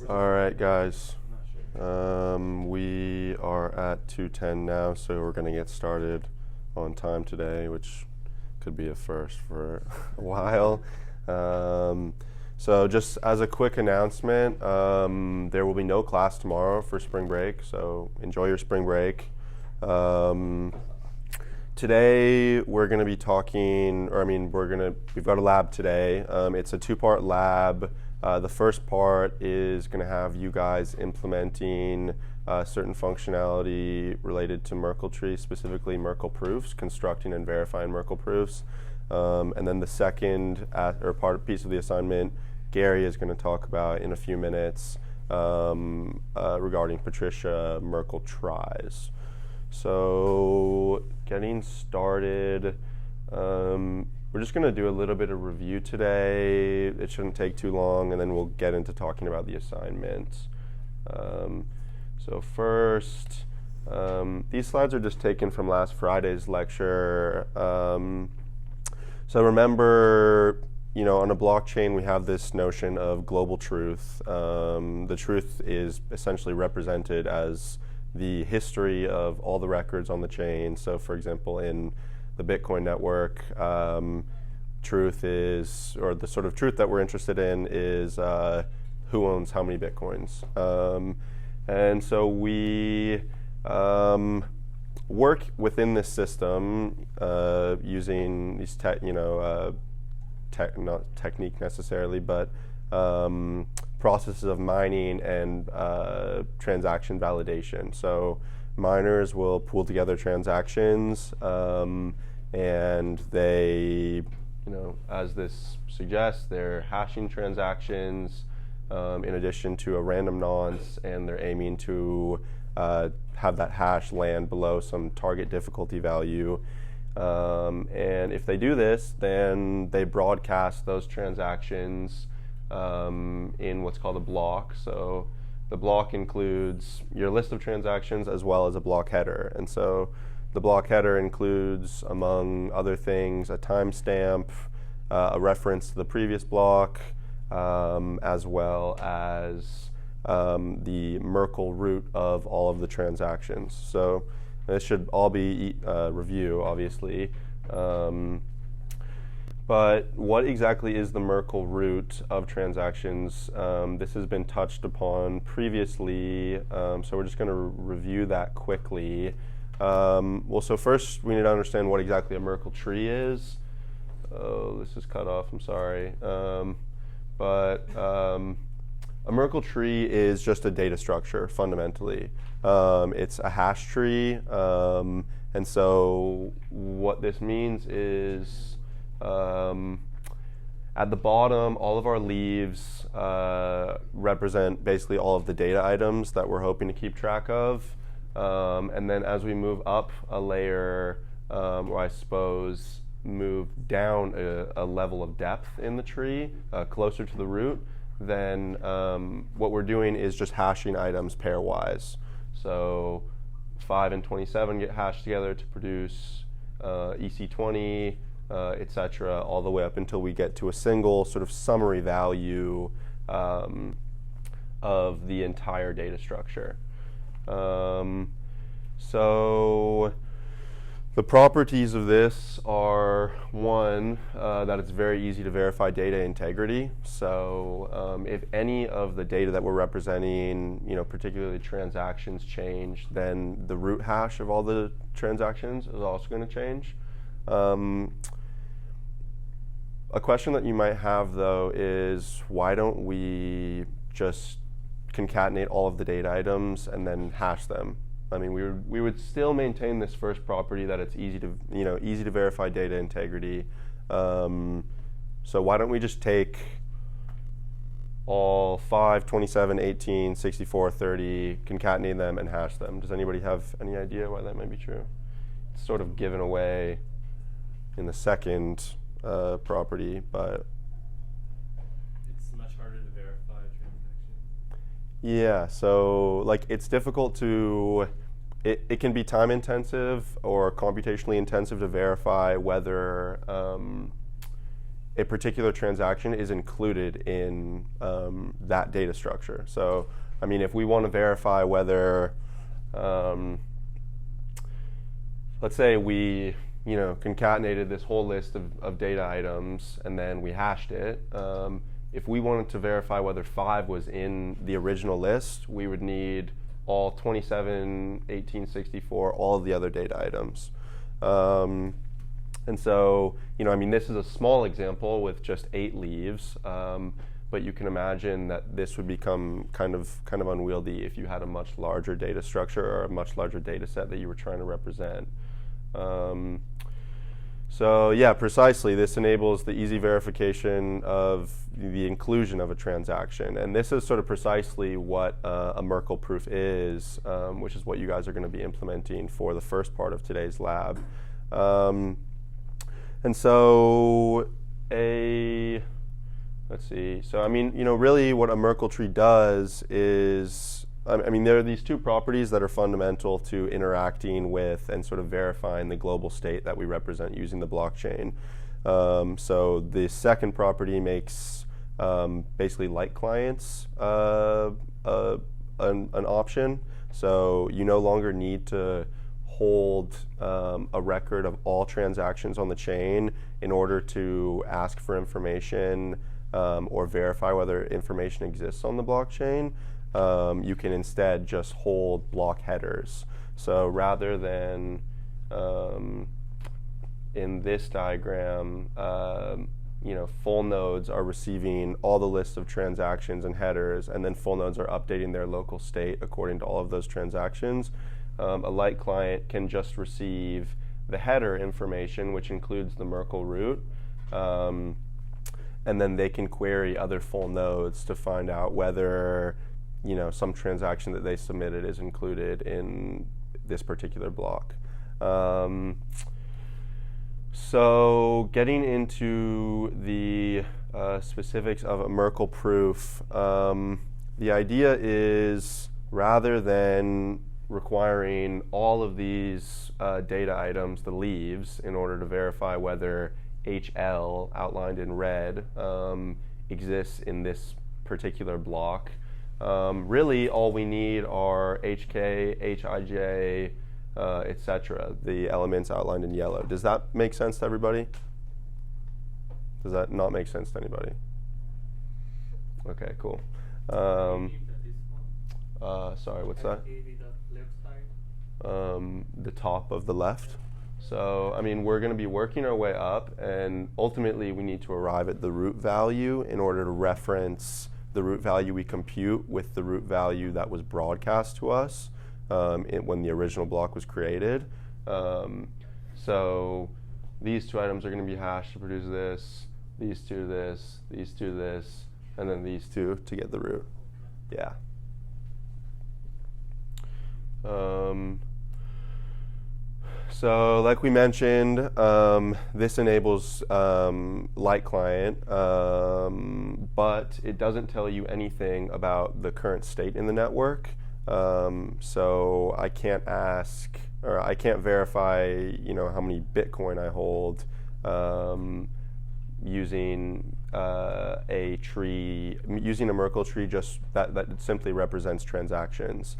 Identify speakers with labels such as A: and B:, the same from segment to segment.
A: All right, guys. We are at 2:10 now, so we're going to get started on time today, which could be a first for a while. So just as a quick announcement, there will be no class tomorrow for spring break, so enjoy your spring break. Today we're going to be talking, we've got a lab today. It's a two-part lab. The first part is going to have you guys implementing certain functionality related to Merkle trees, specifically Merkle proofs, constructing and verifying Merkle proofs. And then the second piece of the assignment, Gary is going to talk about in a few minutes regarding Patricia Merkle Tries. So getting started, we're just going to do a little bit of review today. It shouldn't take too long, and then we'll get into talking about the assignment. So first, these slides are just taken from last Friday's lecture. So remember, on a blockchain we have this notion of global truth. The truth is essentially represented as the history of all the records on the chain. So for example, in the Bitcoin network, truth is, or the sort of truth that we're interested in is who owns how many Bitcoins. And so we work within this system using these not technique necessarily, but processes of mining and transaction validation. So miners will pool together transactions, and they, as this suggests, they're hashing transactions in addition to a random nonce, and they're aiming to have that hash land below some target difficulty value. And if they do this, then they broadcast those transactions in what's called a block. So the block includes your list of transactions as well as a block header. And so the block header includes, among other things, a timestamp, a reference to the previous block, as well as the Merkle root of all of the transactions. So this should all be review, obviously. But what exactly is the Merkle root of transactions? This has been touched upon previously, so we're just going to review that quickly. So first we need to understand what exactly a Merkle tree is. Oh, this is cut off, I'm sorry. But a Merkle tree is just a data structure, fundamentally. It's a hash tree, and so what this means is at the bottom, all of our leaves represent basically all of the data items that we're hoping to keep track of. And then as we move up a layer, or I suppose move down a level of depth in the tree, closer to the root, then what we're doing is just hashing items pairwise. So 5 and 27 get hashed together to produce EC20, etc., all the way up until we get to a single sort of summary value of the entire data structure. So the properties of this are, one, that it's very easy to verify data integrity. So if any of the data that we're representing, particularly transactions, change, then the root hash of all the transactions is also going to change. A question that you might have, though, is why don't we just concatenate all of the data items and then hash them? I mean, we would still maintain this first property that it's easy to verify data integrity. So why don't we just take all 5, 27, 18, 64, 30, concatenate them and hash them? Does anybody have any idea why that might be true? It's sort of given away in the second property, but
B: it's much harder to verify a transaction.
A: Yeah, so it's difficult to, it can be time intensive or computationally intensive to verify whether a particular transaction is included in that data structure. So, I mean, if we want to verify whether, let's say we, concatenated this whole list of data items and then we hashed it. If we wanted to verify whether 5 was in the original list, we would need all 27, 18, 64, all of the other data items. And so, this is a small example with just 8 leaves, but you can imagine that this would become kind of unwieldy if you had a much larger data structure or a much larger data set that you were trying to represent. So yeah, precisely, this enables the easy verification of the inclusion of a transaction. And this is sort of precisely what a Merkle proof is, which is what you guys are going to be implementing for the first part of today's lab. And so let's see. So really what a Merkle tree does is, there are these 2 properties that are fundamental to interacting with and sort of verifying the global state that we represent using the blockchain. So the second property makes basically light clients an option. So you no longer need to hold a record of all transactions on the chain in order to ask for information or verify whether information exists on the blockchain. You can instead just hold block headers. So rather than in this diagram, full nodes are receiving all the lists of transactions and headers, and then full nodes are updating their local state according to all of those transactions. A light client can just receive the header information, which includes the Merkle root, and then they can query other full nodes to find out whether some transaction that they submitted is included in this particular block. So getting into the specifics of a Merkle proof, the idea is rather than requiring all of these data items, the leaves, in order to verify whether HL, outlined in red, exists in this particular block. Really, all we need are HK, HIJ, etc., the elements outlined in yellow. Does that make sense to everybody? Does that not make sense to anybody? Okay, cool. Sorry, what's that? The top of the left. So, we're going to be working our way up, and ultimately we need to arrive at the root value in order to reference the root value we compute with the root value that was broadcast to us when the original block was created. So these 2 items are going to be hashed to produce this, these 2 this, these 2 this, and then these 2 to get the root. Yeah. So like we mentioned, this enables light client, but it doesn't tell you anything about the current state in the network. So I can't ask, or I can't verify, how many Bitcoin I hold using a tree, using a Merkle tree just that simply represents transactions.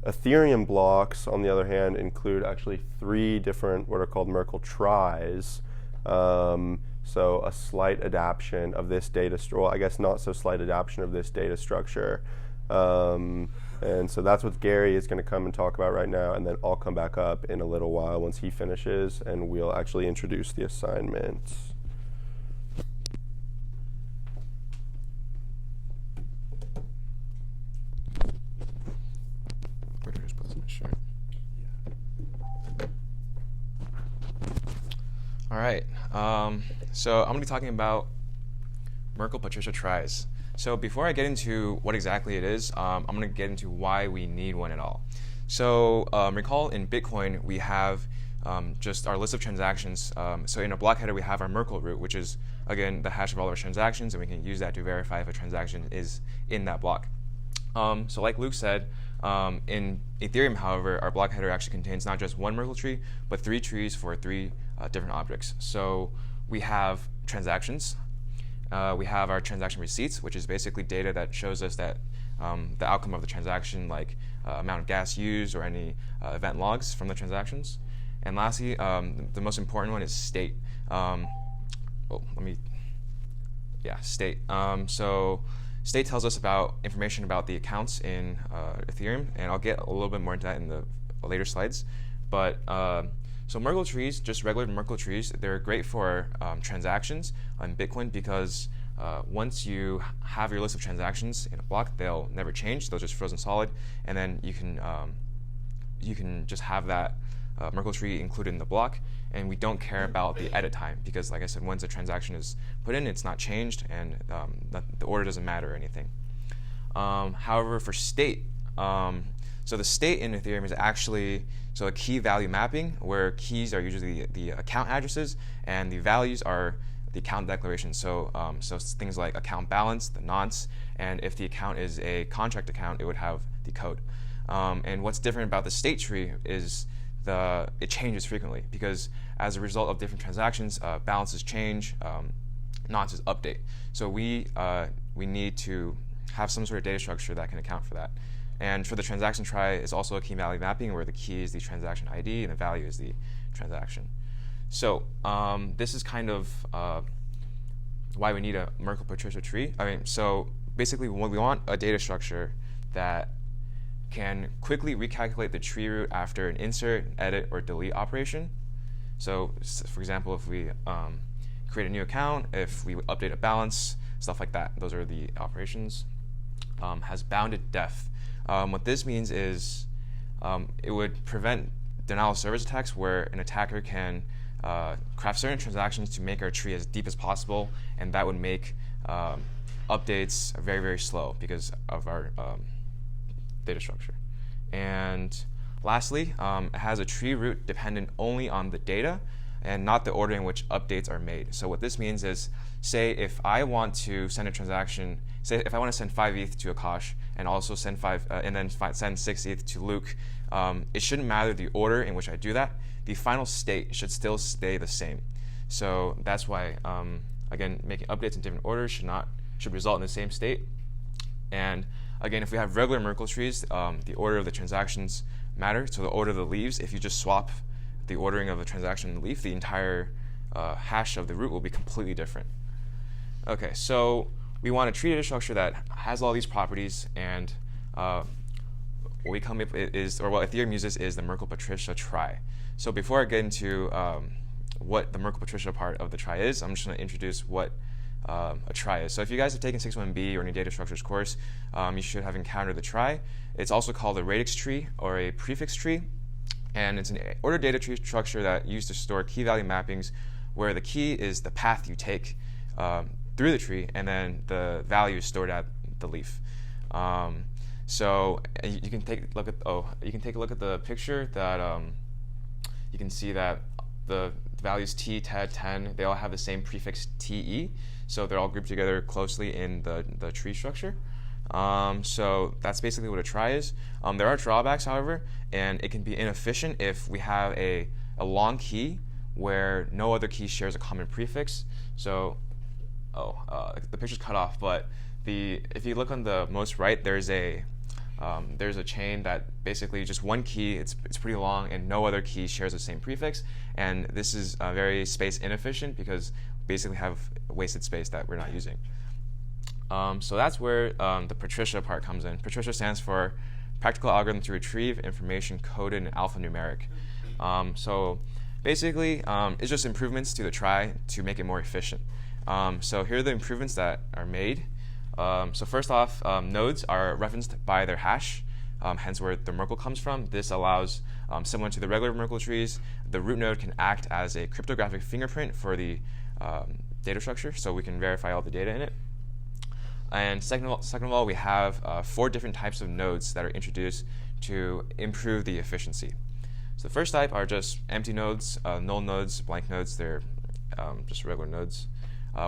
A: Ethereum blocks, on the other hand, include actually 3 different what are called Merkle tries. So a slight adaptation of this data structure, well, I guess not so slight adaptation of this data structure. And so that's what Gary is going to come and talk about right now, and then I'll come back up in a little while once he finishes, and we'll actually introduce the assignments.
C: All right, so I'm going to be talking about Merkle Patricia Tries. So before I get into what exactly it is, I'm going to get into why we need one at all. So recall in Bitcoin we have just our list of transactions. So in a block header we have our Merkle root, which is again the hash of all our transactions, and we can use that to verify if a transaction is in that block. So like Luke said, in Ethereum, however, our block header actually contains not just one Merkle tree, but 3 trees for 3 different objects. So we have transactions. We have our transaction receipts, which is basically data that shows us that the outcome of the transaction, like amount of gas used or any event logs from the transactions. And lastly, the most important one is state. State. So state tells us about information about the accounts in Ethereum, and I'll get a little bit more into that in the later slides. But so Merkle trees, just regular Merkle trees, they're great for transactions on Bitcoin because once you have your list of transactions in a block, they'll never change. They'll just frozen solid, and then you can just have that Merkle tree included in the block, and we don't care about the edit time because, like I said, once a transaction is put in, it's not changed, and the order doesn't matter or anything. However, for state, so the state in Ethereum is actually a key value mapping, where keys are usually the account addresses, and the values are the account declaration. So things like account balance, the nonce, and if the account is a contract account, it would have the code. And what's different about the state tree is it changes frequently because as a result of different transactions, balances change, nonces update. So we need to have some sort of data structure that can account for that. And for the transaction trie, it's also a key value mapping where the key is the transaction ID and the value is the transaction. So this is kind of why we need a Merkle Patricia tree. So basically we want a data structure that can quickly recalculate the tree root after an insert, edit, or delete operation. So for example, if we create a new account, if we update a balance, stuff like that, those are the operations. Has bounded depth. What this means is it would prevent denial of service attacks where an attacker can craft certain transactions to make our tree as deep as possible, and that would make updates very, very slow because of our data structure. And lastly, it has a tree root dependent only on the data and not the order in which updates are made. So what this means is, say if I want to send a transaction, say if I want to send 5 ETH to Akash and also send send 6 ETH to Luke, it shouldn't matter the order in which I do that. The final state should still stay the same. So that's why, again, making updates in different orders should result in the same state. And again, if we have regular Merkle trees, the order of the transactions matter. So the order of the leaves, if you just swap the ordering of the transaction in the leaf, the entire hash of the root will be completely different. Okay, so we want a tree data structure that has all these properties, and what we come up is, or what Ethereum uses, is the Merkle Patricia trie. So before I get into what the Merkle Patricia part of the trie is, I'm just going to introduce what a trie is. So if you guys have taken 6.1b or any data structures course, you should have encountered the trie. It's also called a radix tree or a prefix tree, and it's an ordered data tree structure that used to store key value mappings, where the key is the path you take through the tree, and then the value is stored at the leaf. So you can take a look at the picture that you can see that the values t, ted, 10, they all have the same prefix te, so they're all grouped together closely in the tree structure. So that's basically what a trie is. There are drawbacks, however, and it can be inefficient if we have a long key where no other key shares a common prefix. So, the picture's cut off, but if you look on the most right, there's a chain that basically just one key, it's pretty long, and no other key shares the same prefix, and this is very space inefficient because we basically have wasted space that we're not using. So that's where the Patricia part comes in. Patricia stands for Practical Algorithm to Retrieve Information Coded in Alphanumeric. So basically, it's just improvements to the trie to make it more efficient. So here are the improvements that are made. So first off, nodes are referenced by their hash, hence where the Merkle comes from. This allows, similar to the regular Merkle trees, the root node can act as a cryptographic fingerprint for the data structure, so we can verify all the data in it. And second of all, we have 4 different types of nodes that are introduced to improve the efficiency. So the first type are just empty nodes, null nodes, blank nodes. They're just regular nodes.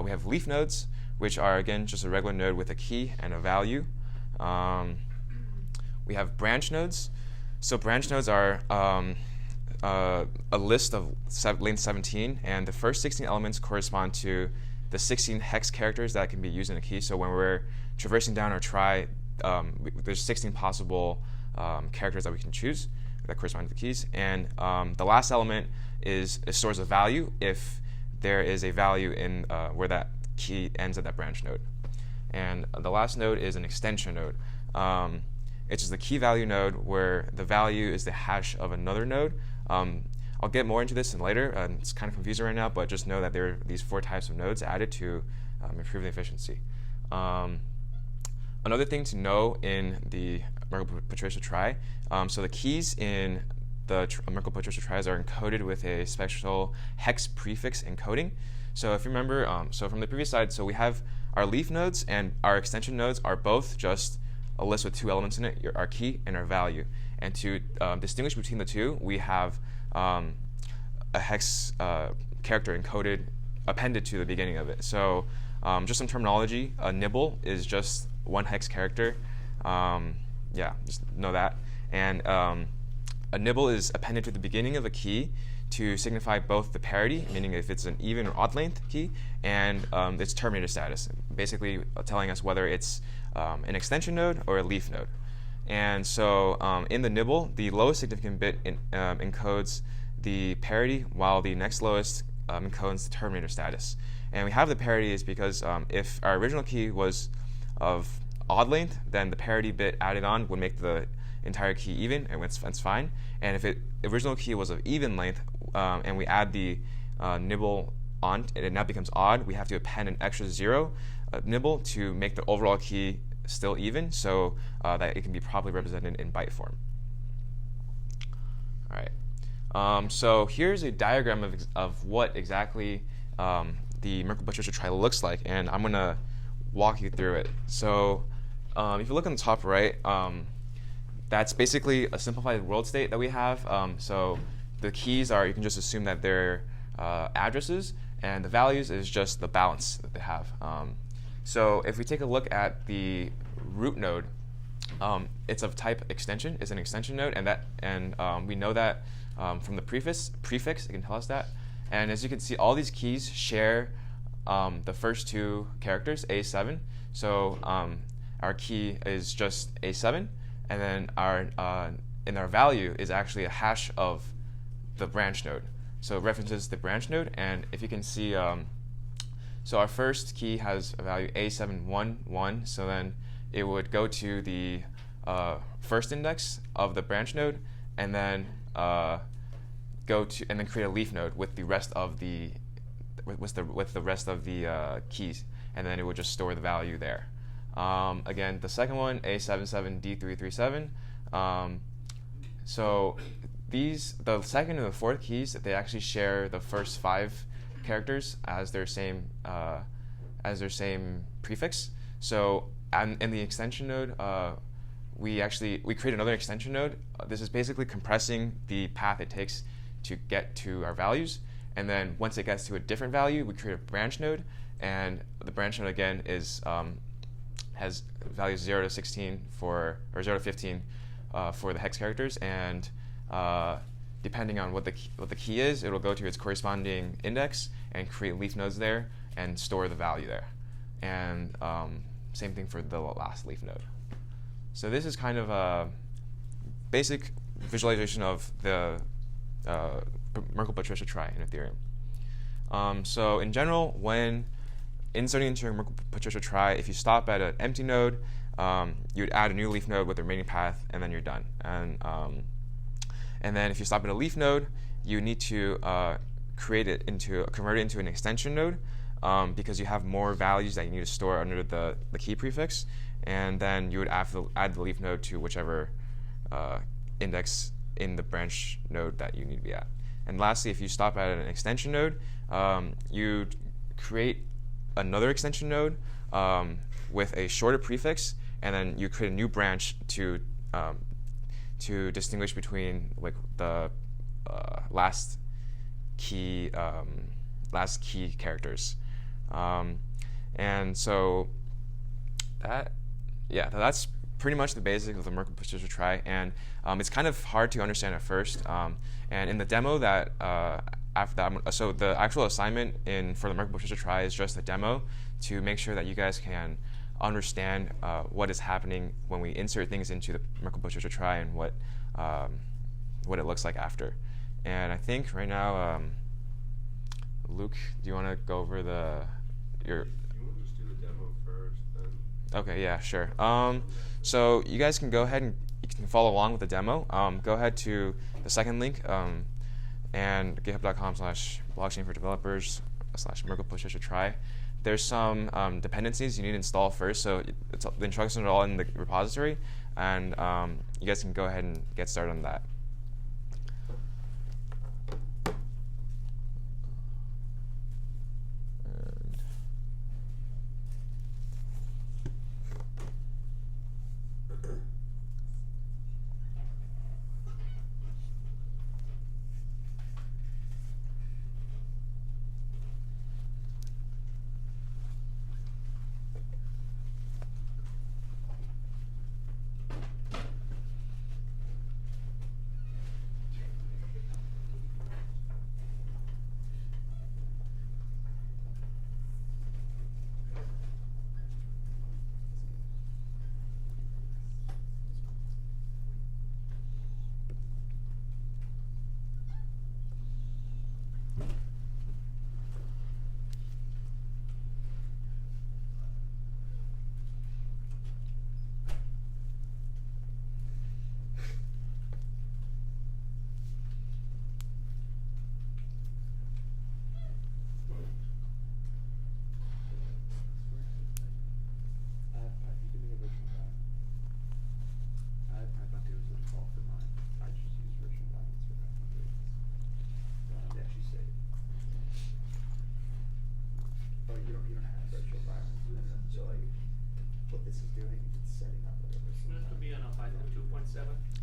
C: We have leaf nodes, which are, again, just a regular node with a key and a value. We have branch nodes. So branch nodes are a list of length 17, and the first 16 elements correspond to the 16 hex characters that can be used in a key. So when we're traversing down our trie, there's 16 possible characters that we can choose that correspond to the keys. And the last element is it stores a value if there is a value in where that key ends at that branch node. And the last node is an extension node. It's just the key value node where the value is the hash of another node. I'll get more into this later. It's kind of confusing right now, but just know that there are these 4 types of nodes added to improve the efficiency. Another thing to know in the Merkle-Patricia trie, so the keys in the Merkle-Patricia tries are encoded with a special hex prefix encoding. So if you remember, so from the previous slide, so we have our leaf nodes and our extension nodes are both just a list with 2 elements in it, our key and our value. And to distinguish between the two, we have a hex character appended to the beginning of it. So just some terminology, a nibble is just 1 hex character. Yeah, just know that. And a nibble is appended to the beginning of a key to signify both the parity, meaning if it's an even or odd length key, and its terminator status, basically telling us whether it's an extension node or a leaf node. And so in the nibble, the lowest significant bit encodes the parity, while the next lowest encodes the terminator status. And we have the parity is because if our original key was of odd length, then the parity bit added on would make the entire key even, and it's fine. And if the original key was of even length, and we add the nibble on, and it now becomes odd, we have to append an extra 0 nibble to make the overall key still even, so that it can be properly represented in byte form. All right. So here's a diagram of what exactly the Merkle-Patricia trie looks like, and I'm going to walk you through it. So if you look on the top right, that's basically a simplified world state that we have. So the keys are, you can just assume that they're addresses, and the values is just the balance that they have. So if we take a look at the root node, it's of type extension. It's an extension node, and we know that from the prefix, it can tell us that. And as you can see, all these keys share the first 2 characters, A7. So our key is just A7, and then our value is actually a hash of the branch node. So it references the branch node, and if you can see, so our first key has a value A711, so then it would go to the first index of the branch node, and then create a leaf node with the rest of the keys, and then it would just store the value there. Again, the second one, A77D337. So the second and the fourth keys, they actually share the first 5 characters as their same prefix. So in the extension node, we create another extension node. This is basically compressing the path it takes to get to our values. And then once it gets to a different value, we create a branch node. And the branch node again has values 0 to 16 or 0 to 15 for the hex characters. And depending on what the key is, it will go to its corresponding index and create leaf nodes there and store the value there. And same thing for the last leaf node. So this is kind of a basic visualization of the Merkle-Patricia trie in Ethereum. So in general, when inserting into your Merkle-Patricia trie, if you stop at an empty node, you'd add a new leaf node with the remaining path, and then you're done. And then if you stop at a leaf node, you need to convert it into an extension node, because you have more values that you need to store under the key prefix, and then you would have to add the leaf node to whichever index in the branch node that you need to be at. And lastly, if you stop at an extension node, you create another extension node with a shorter prefix, and then you create a new branch to distinguish between like the last key characters. And so that's pretty much the basics of the Merkle Patricia Try, and it's kind of hard to understand at first. And in the demo that after that, so the actual assignment for the Merkle Patricia Try is just a demo to make sure that you guys can understand what is happening when we insert things into the Merkle Patricia Try and what it looks like after. And I think right now, Luke, do you want to go over your?
A: You want to just do the demo first, then?
C: Okay, yeah, sure. So you guys can go ahead and you can follow along with the demo. Go ahead to the second link and github.com/blockchain for developers /Merkle Patricia Try. There's some dependencies you need to install first. So the instructions are all in the repository, and you guys can go ahead and get started on that.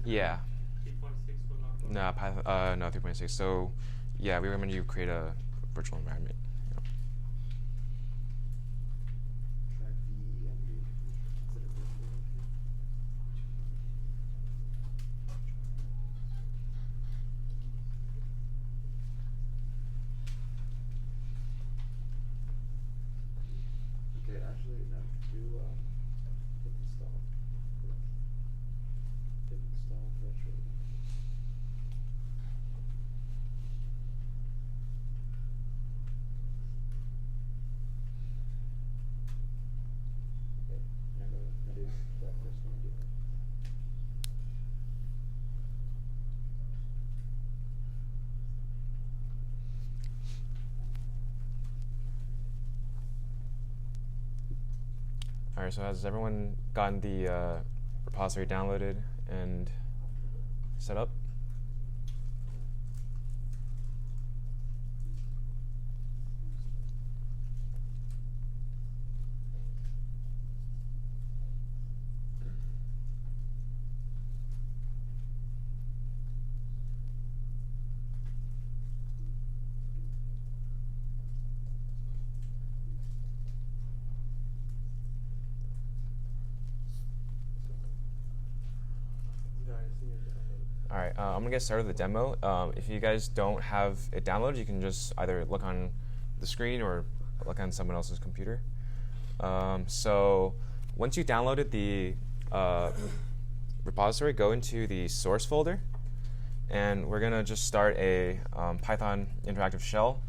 C: Yeah.
B: 3.6 will not work.
C: No, Python, no 3.6. So, yeah, we recommend you create a virtual environment.
D: Okay, actually, no. Do pip install. Pip install virtual. Okay, now do that first one again.
C: All right, so has everyone gotten the repository downloaded and set up? All right, I'm gonna get started with the demo. If you guys don't have it downloaded, you can just either look on the screen or look on someone else's computer. So once you downloaded the repository, go into the source folder, and we're gonna just start a Python interactive shell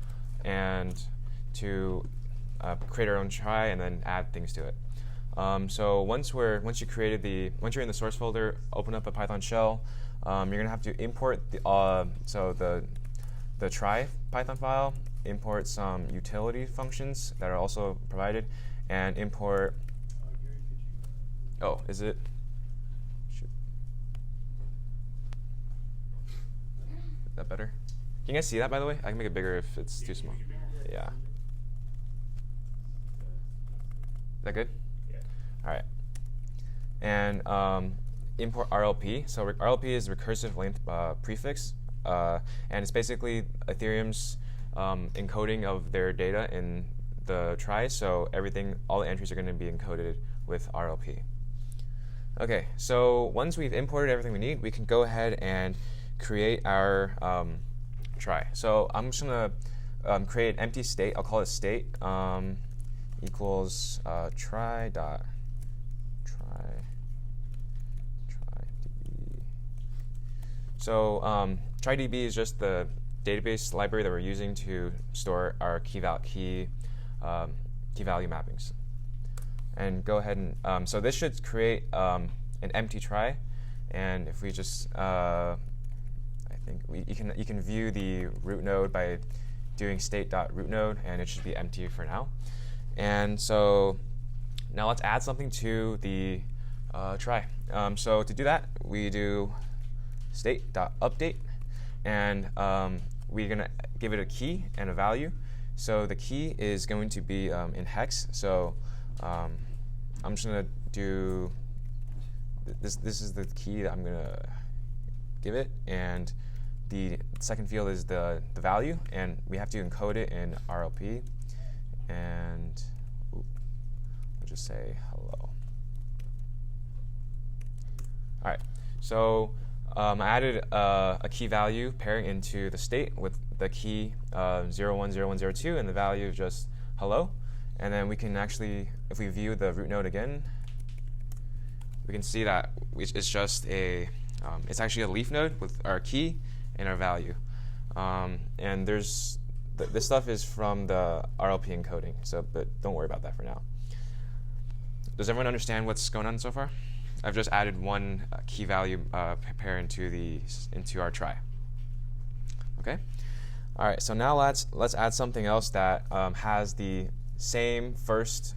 C: and to create our own try and then add things to it. So once you're in the source folder, open up a Python shell. You're gonna have to import the try Python file, import some utility functions that are also provided, and import. Oh, is it? Shoot. Is that better? Can you guys see that, by the way? I can make it bigger if it's too small. Yeah. Is that good?
B: Yeah.
C: All right. And import RLP. So RLP is recursive length prefix, and it's basically Ethereum's encoding of their data in the try. So all the entries are going to be encoded with RLP. Okay, so once we've imported everything we need, we can go ahead and create our try. So I'm just going to create an empty state. I'll call it state equals try db. So TryDB is just the database library that we're using to store our key value mappings. And go ahead and so this should create an empty try. And if we just I think you can view the root node by doing state.rootNode, and it should be empty for now. And so now let's add something to the try. So to do that, we do state.update, and we're going to give it a key and a value. So the key is going to be in hex. So I'm just going to do this. This is the key that I'm going to give it, and the second field is the value, and we have to encode it in RLP. And we'll just say hello. All right. So I added a key value pairing into the state with the key 010102 and the value of just hello. And then we can actually, if we view the root node again, we can see that it's just it's actually a leaf node with our key and our value. And there's this stuff is from the RLP encoding, but don't worry about that for now. Does everyone understand what's going on so far? I've just added one key value pair into our try. Okay. All right. So now let's add something else that has the same first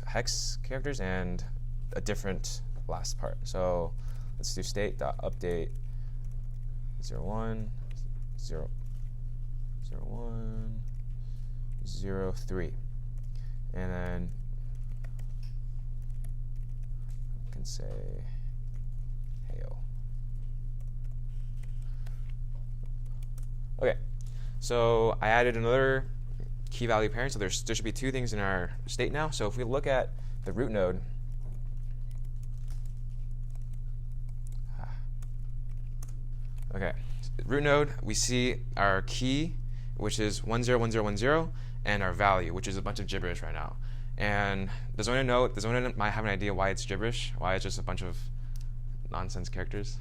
C: hex characters and a different last part. So let's do state.update 01 03, and then I can say heyo. Okay, so I added another key value pairing, so there should be two things in our state now. So if we look at the root node, okay, root node, we see our key, which is 101010, and our value, which is a bunch of gibberish right now. And does anyone might have an idea why it's gibberish? Why it's just a bunch of nonsense characters?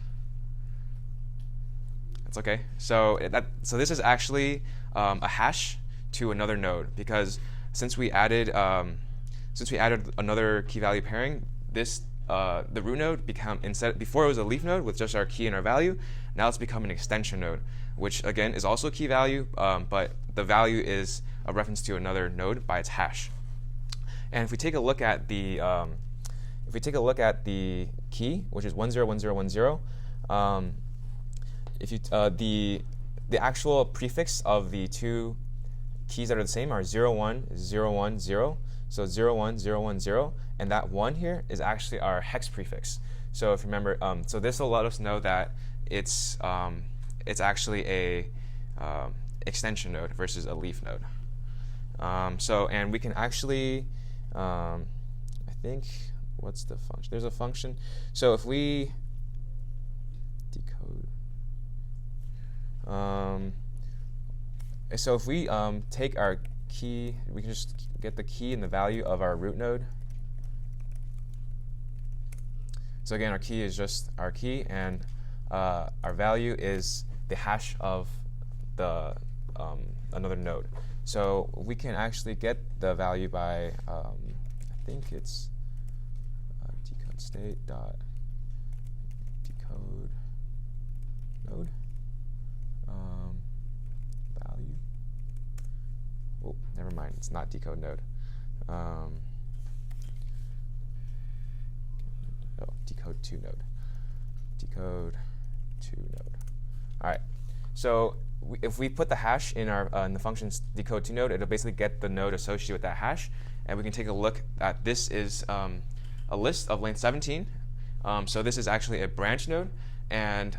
C: That's okay. So this is actually a hash to another node, because since we added another key value pairing, the root node before it was a leaf node with just our key and our value. Now it's become an extension node, which again is also key value, but the value is a reference to another node by its hash. And if we take a look at the key, which is 101010, the actual prefix of the two keys that are the same are 01010. So 01010, and that 1 here is actually our hex prefix. So if you remember, so this will let us know that it's actually a extension node versus a leaf node. And we can actually, I think, what's the function? There's a function. So if we decode, so if we take our key, we can just get the key and the value of our root node. So again, our key is just our key, and our value is the hash of the another node. So we can actually get the value by I think it's decode state dot decode node value. Oh, never mind. It's not decode node. Decode to node. Decode to node. All right. So if we put the hash in our in the function's decode to node, it'll basically get the node associated with that hash, and we can take a look at this is a list of length 17. So this is actually a branch node, and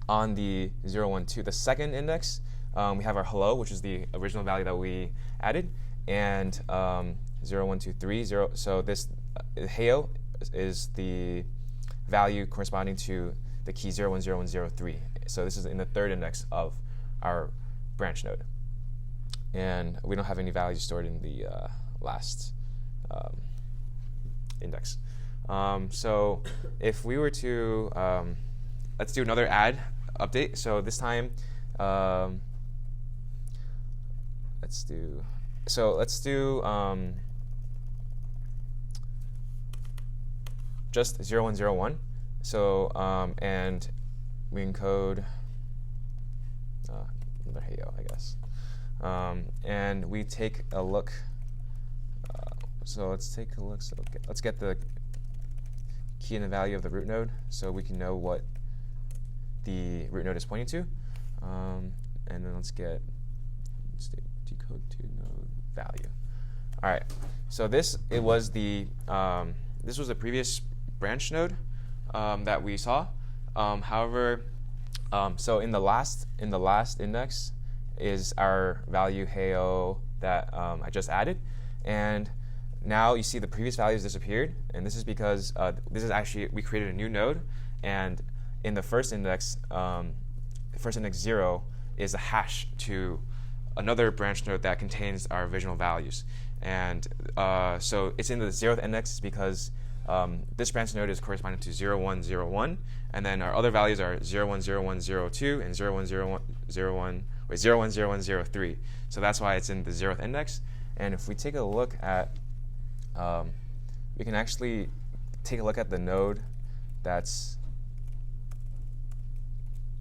C: on the 012, the second index, we have our hello, which is the original value that we added, and 0123. So Heyo is the value corresponding to the key 010103. So this is in the third index of our branch node. And we don't have any values stored in the last index. So if we were to, let's do another add update. So this time, let's do just 0101. So and we encode another heyo, I guess. And we take a look. So let's take a look. So let's get the key and the value of the root node, so we can know what the root node is pointing to. And then let's decode to node value. All right. So this was the previous branch node that we saw. However, so in the last index is our value heyo that I just added, and now you see the previous values disappeared, and this is because this is actually, we created a new node, and in the first index 0 is a hash to another branch node that contains our original values. And so it's in the 0th index because this branch node is corresponding to 0101, and then our other values are 010102 and 010103. So that's why it's in the 0th index. And if we take a look at, we can actually take a look at the node that's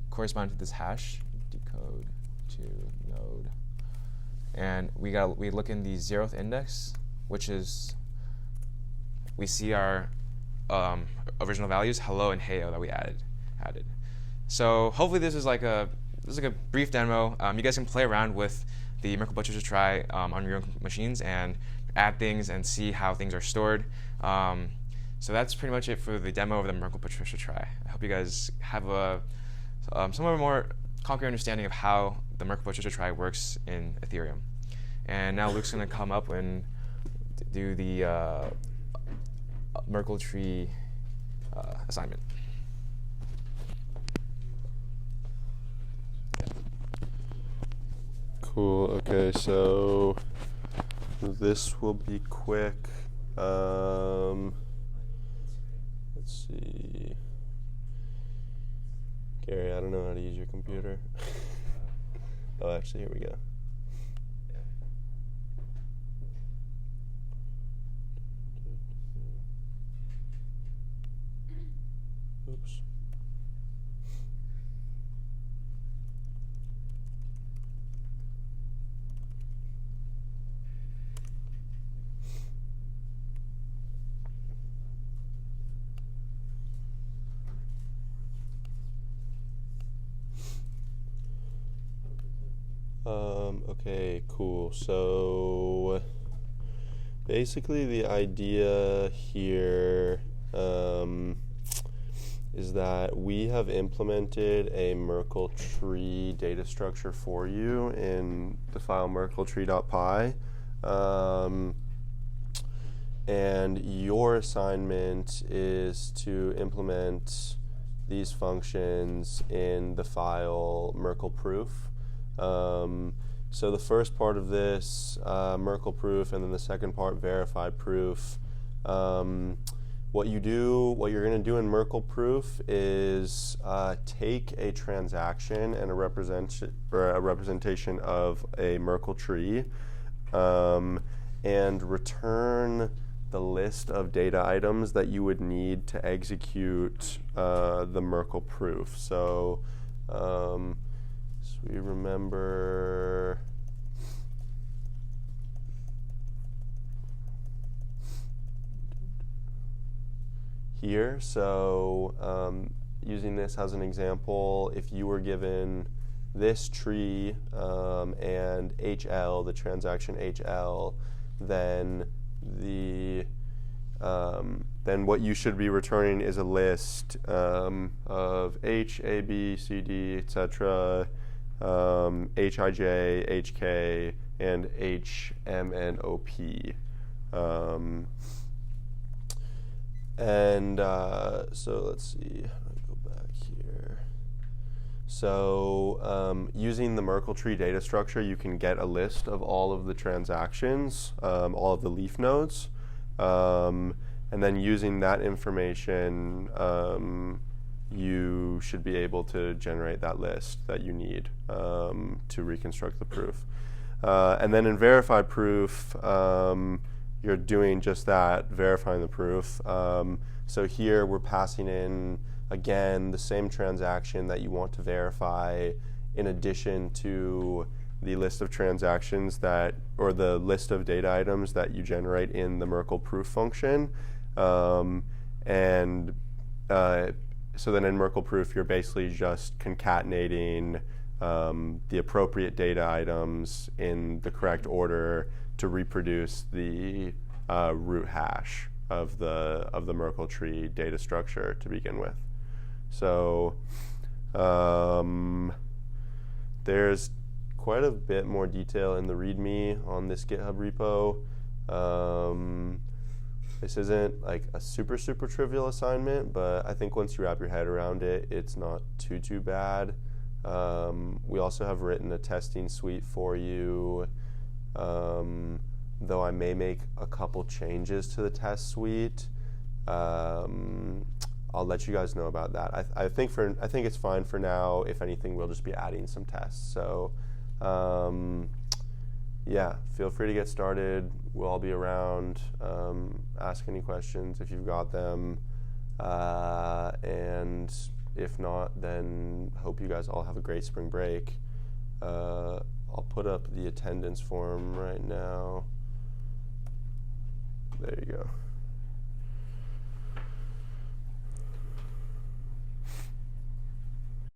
C: corresponding to this hash, decode to node. And we look in the 0th index, which is, we see our original values, hello and heyo, that we added. So hopefully this is like a brief demo. You guys can play around with the Merkle Patricia Try on your own machines and add things and see how things are stored. So that's pretty much it for the demo of the Merkle Patricia Try. I hope you guys have a somewhat more concrete understanding of how the Merkle Patricia Try works in Ethereum. And now Luke's going to come up and do the Merkle tree assignment.
A: Cool. Okay, so this will be quick. Let's see. Gary, I don't know how to use your computer. Oh, actually, here we go. Oops. Okay, cool. So basically the idea here is that we have implemented a Merkle tree data structure for you in the file merkletree.py. And your assignment is to implement these functions in the file Merkle proof. So the first part of this, Merkle proof, and then the second part, verified proof. What you're going to do in Merkle proof is take a transaction and a representation of a Merkle tree, and return the list of data items that you would need to execute the Merkle proof. So we remember here. So using this as an example, if you were given this tree and HL, the transaction HL, then what you should be returning is a list of H, A, B, C, D, etc., HIJ, HK, and H, M, N, O, P. And so let's see, how do I go back here? So using the Merkle tree data structure, you can get a list of all of the transactions, all of the leaf nodes. And then using that information, you should be able to generate that list that you need to reconstruct the proof. And then in verify proof, you're doing just that, verifying the proof. So here we're passing in, again, the same transaction that you want to verify in addition to the list of transactions that, or the list of data items that you generate in the Merkle proof function. So then in Merkle proof, you're basically just concatenating the appropriate data items in the correct order to reproduce the root hash of the Merkle tree data structure to begin with. So there's quite a bit more detail in the README on this GitHub repo. This isn't like a super trivial assignment, but I think once you wrap your head around it, it's not too bad. We also have written a testing suite for you, though I may make a couple changes to the test suite. I'll let you guys know about that. I think it's fine for now. If anything, we'll just be adding some tests. So yeah, feel free to get started. We'll all be around. Ask any questions if you've got them. And if not, then hope you guys all have a great spring break. I'll put up the attendance form right now. There you go.